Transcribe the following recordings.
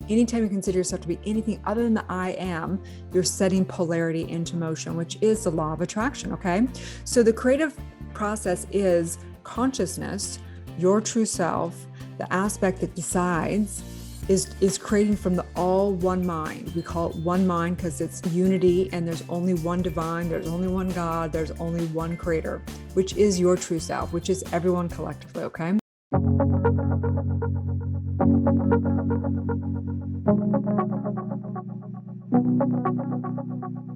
Anytime you consider yourself to be anything other than the I am, you're setting polarity into motion, which is the law of attraction, okay? So the creative process is consciousness, your true self, the aspect that decides, is creating from the all one mind. We call it one mind because it's unity and there's only one divine, there's only one God, there's only one creator, which is your true self, which is everyone collectively, okay?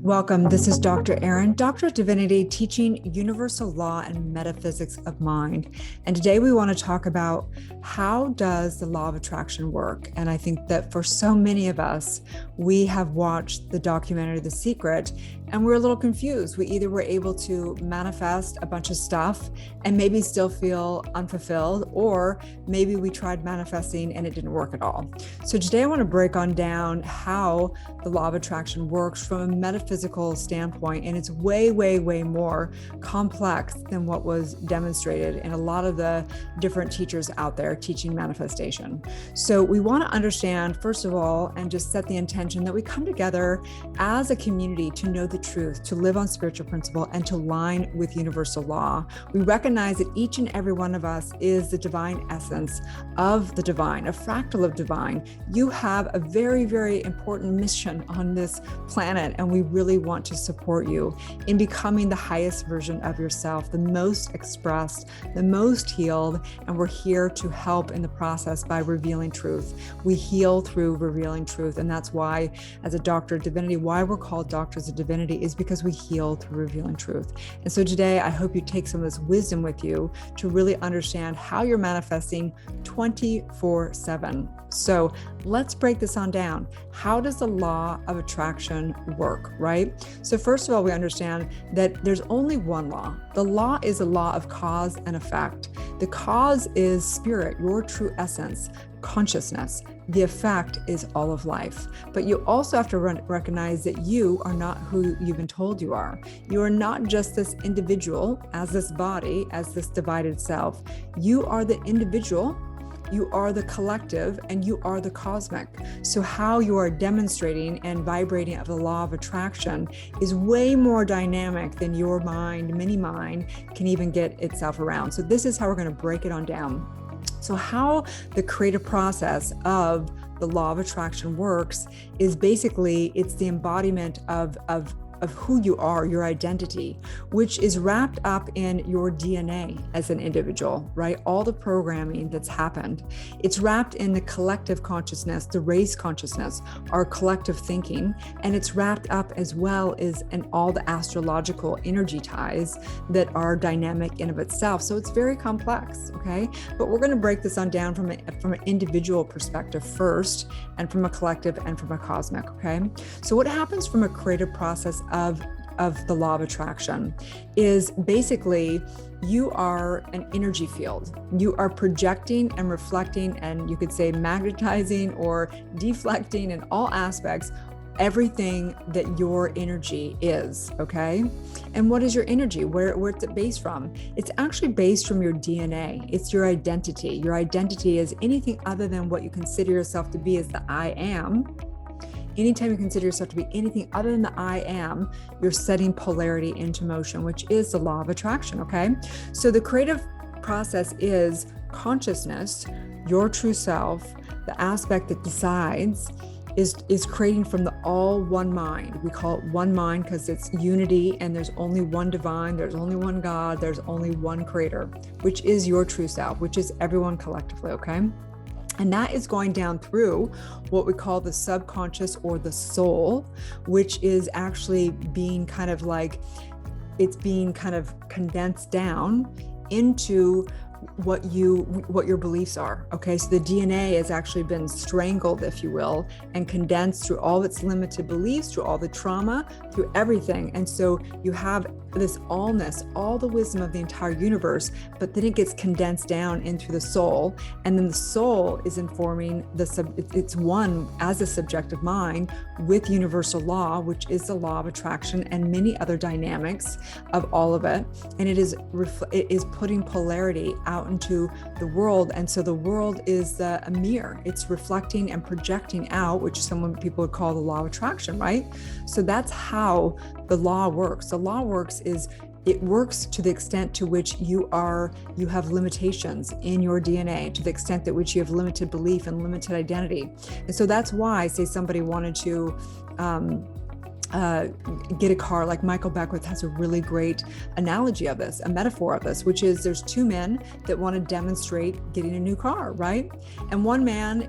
Welcome. This is Dr. Erin, Doctor of Divinity, teaching universal law and metaphysics of mind. And today we want to talk about how does the law of attraction work? And I think that for so many of us, we have watched the documentary The Secret and we're a little confused. We either were able to manifest a bunch of stuff and maybe still feel unfulfilled, or maybe we tried manifesting and it didn't work at all. So today I want to break on down how the law of attraction works from a metaphysical standpoint. And it's way, way, way more complex than what was demonstrated in a lot of the different teachers out there teaching manifestation. So we want to understand, first of all, and just set the intention that we come together as a community to know the truth, to live on spiritual principle, and to align with universal law. We recognize that each and every one of us is the divine essence of the divine, a fractal of divine. You have a very, very important mission on this planet, and we really want to support you in becoming the highest version of yourself, the most expressed, the most healed, and we're here to help in the process by revealing truth. We heal through revealing truth, and that's why, as a doctor of divinity, why we're called doctors of divinity is because we heal through revealing truth. And so today, I hope you take some of this wisdom with you to really understand how you're manifesting 24/7. So let's break this on down. How does the law of attraction work, right? So first of all, we understand that there's only one law. The law is a law of cause and effect. The cause is spirit, your true essence, consciousness. The effect is all of life. But you also have to recognize that you are not who you've been told you are. You are not just this individual as this body, as this divided self. You are the individual, you are the collective, and you are the cosmic. So how you are demonstrating and vibrating of the law of attraction is way more dynamic than your mind, mini mind, can even get itself around. So this is how we're going to break it on down. So how the creative process of the law of attraction works is basically, it's the embodiment of who you are, your identity, which is wrapped up in your DNA as an individual, right? All the programming that's happened. It's wrapped in the collective consciousness, the race consciousness, our collective thinking, and it's wrapped up as well as in all the astrological energy ties that are dynamic in of itself. So it's very complex, okay? But we're going to break this on down from an individual perspective first, and from a collective and from a cosmic, okay? So what happens from a creative process of the law of attraction is basically you are an energy field. You are projecting and reflecting, and you could say magnetizing or deflecting in all aspects everything that your energy is, okay? And what is your energy? Where's it based from? It's actually based from your DNA. It's your identity. Your identity is anything other than what you consider yourself to be as the I am. Anytime you consider yourself to be anything other than the I am, you're setting polarity into motion, which is the law of attraction, okay? So the creative process is consciousness, your true self, the aspect that decides, is creating from the all one mind. We call it one mind because it's unity and there's only one divine, there's only one God, there's only one creator, which is your true self, which is everyone collectively, okay? And that is going down through what we call the subconscious or the soul, which is actually being kind of like, it's being kind of condensed down into what your beliefs are. Okay, so the DNA has actually been strangled, if you will, and condensed through all its limited beliefs, through all the trauma, through everything. And so you have this allness, all the wisdom of the entire universe, but then it gets condensed down into the soul. And then the soul is informing it's one as a subjective mind with universal law, which is the law of attraction and many other dynamics of all of it. And it is putting polarity out into the world. And so the world is a mirror. It's reflecting and projecting out, which people would call the law of attraction, right? So that's how the law works. The law works is it works to the extent to which you have limitations in your DNA, to the extent that which you have limited belief and limited identity. And so that's why, say somebody wanted to get a car, like Michael Beckwith has a really great analogy of this, a metaphor of this, which is there's two men that want to demonstrate getting a new car, right? And one man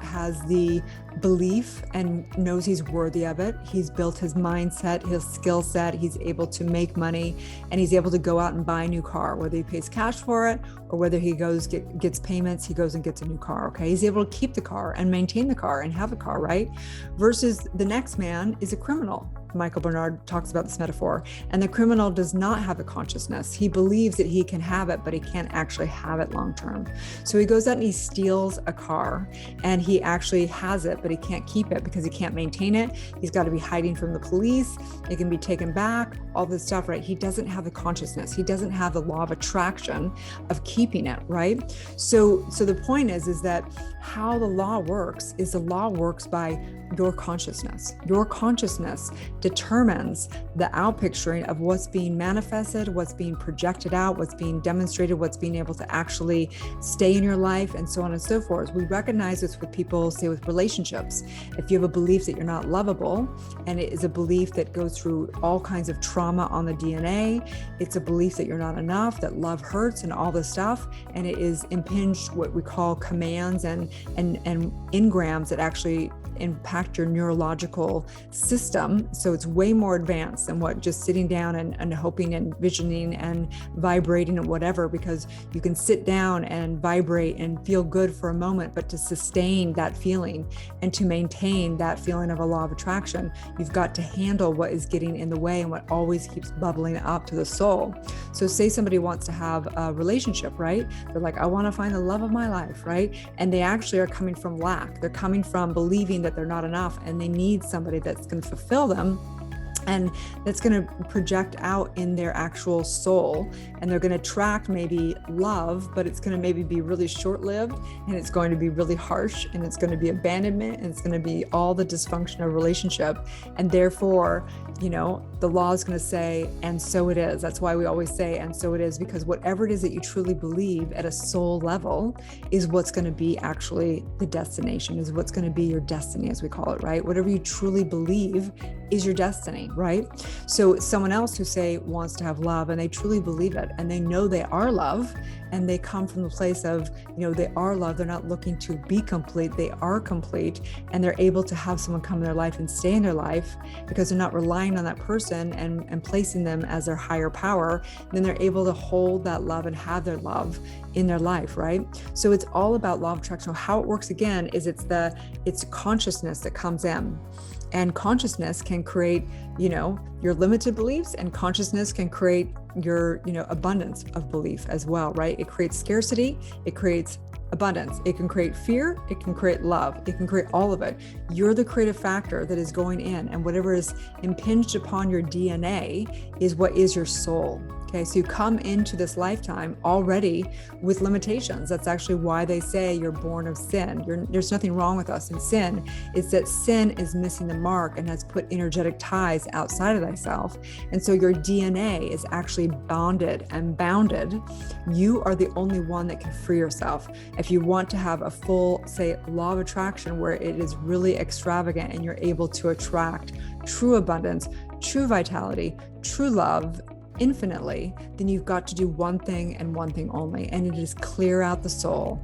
has the belief and knows he's worthy of it. He's built his mindset, his skill set, he's able to make money, and he's able to go out and buy a new car, whether he pays cash for it or whether he gets payments, he goes and gets a new car, okay? He's able to keep the car and maintain the car and have a car, right? Versus the next man is a criminal. Michael Bernard talks about this metaphor, and the criminal does not have a consciousness. He believes that he can have it, but he can't actually have it long term. So he goes out and he steals a car, and he actually has it, but he can't keep it because he can't maintain it. He's got to be hiding from the police. It can be taken back, all this stuff, right? He doesn't have the consciousness. He doesn't have the law of attraction of keeping it, right? So the point is that how the law works is the law works by your consciousness. Your consciousness determines the outpicturing of what's being manifested, what's being projected out, what's being demonstrated, what's being able to actually stay in your life, and so on and so forth. We recognize this with people, say with relationships. If you have a belief that you're not lovable, and it is a belief that goes through all kinds of trauma on the DNA, it's a belief that you're not enough, that love hurts and all this stuff, and it is impinged what we call commands and engrams that actually impact your neurological system. So it's way more advanced than what just sitting down and hoping and visioning and vibrating and whatever, because you can sit down and vibrate and feel good for a moment, but to sustain that feeling and to maintain that feeling of a law of attraction, you've got to handle what is getting in the way and what always keeps bubbling up to the soul. So say somebody wants to have a relationship, right? They're like, I want to find the love of my life, right? And they actually are coming from lack. They're coming from believing that they're not enough, and they need somebody that's going to fulfill them, and that's going to project out in their actual soul, and they're going to attract maybe love, but it's going to maybe be really short-lived, and it's going to be really harsh, and it's going to be abandonment, and it's going to be all the dysfunction of relationship. And therefore, the law is going to say, and so it is. That's why we always say, and so it is, because whatever it is that you truly believe at a soul level is what's going to be actually the destination, is what's going to be your destiny, as we call it, right? Whatever you truly believe is your destiny, right? So someone else who say wants to have love, and they truly believe it, and they know they are love, and they come from the place of, they are love. They're not looking to be complete. They are complete, and they're able to have someone come in their life and stay in their life because they're not relying on that person and placing them as their higher power. Then they're able to hold that love and have their love in their life, right? So it's all about law of attraction. How it works again is it's consciousness that comes in. And consciousness can create, your limited beliefs, and consciousness can create your, abundance of belief as well, right? It creates scarcity, it creates abundance, it can create fear, it can create love, it can create all of it. You're the creative factor that is going in, and whatever is impinged upon your DNA is what is your soul. Okay, so you come into this lifetime already with limitations. That's actually why they say you're born of sin. There's nothing wrong with us in sin. It's that sin is missing the mark and has put energetic ties outside of thyself. And so your DNA is actually bonded and bounded. You are the only one that can free yourself. If you want to have a full, say, law of attraction where it is really extravagant and you're able to attract true abundance, true vitality, true love, infinitely, then you've got to do one thing and one thing only, and it is clear out the soul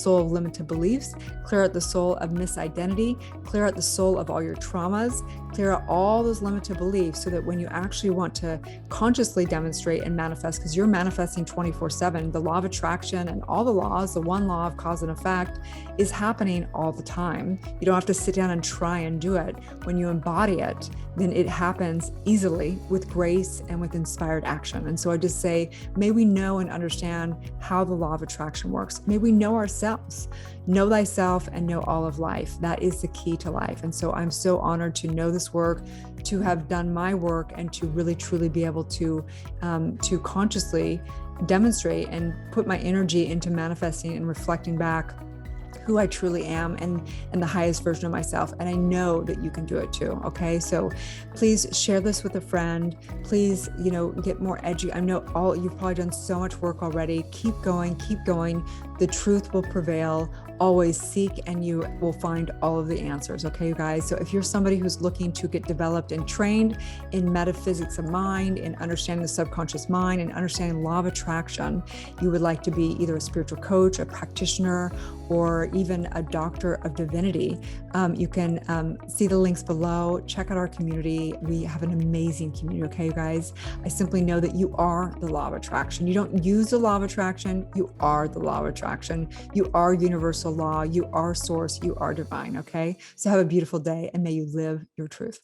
of limited beliefs, clear out the soul of misidentity, clear out the soul of all your traumas, clear out all those limited beliefs, so that when you actually want to consciously demonstrate and manifest, because you're manifesting 24/7, the law of attraction and all the laws, the one law of cause and effect, is happening all the time. You don't have to sit down and try and do it. When you embody it, then it happens easily with grace and with inspired action. And so I just say, may we know and understand how the law of attraction works. May we know ourselves. Know thyself and know all of life. That is the key to life. And so I'm so honored to know this work, to have done my work, and to really truly be able to consciously demonstrate and put my energy into manifesting and reflecting back who I truly am and the highest version of myself. And I know that you can do it too. Okay. So please share this with a friend. Please, get more I know you've probably done so much work already. Keep going, keep going. The truth will prevail. Always seek and you will find all of the answers. Okay, you guys. So if you're somebody who's looking to get developed and trained in metaphysics of mind, in understanding the subconscious mind, and understanding law of attraction, you would like to be either a spiritual coach, a practitioner, or even a doctor of divinity, you can see the links below. Check out our community. We have an amazing community. Okay, you guys. I simply know that you are the law of attraction. You don't use the law of attraction. You are the law of attraction. You are universal law. You are source. You are divine. Okay. So have a beautiful day and may you live your truth.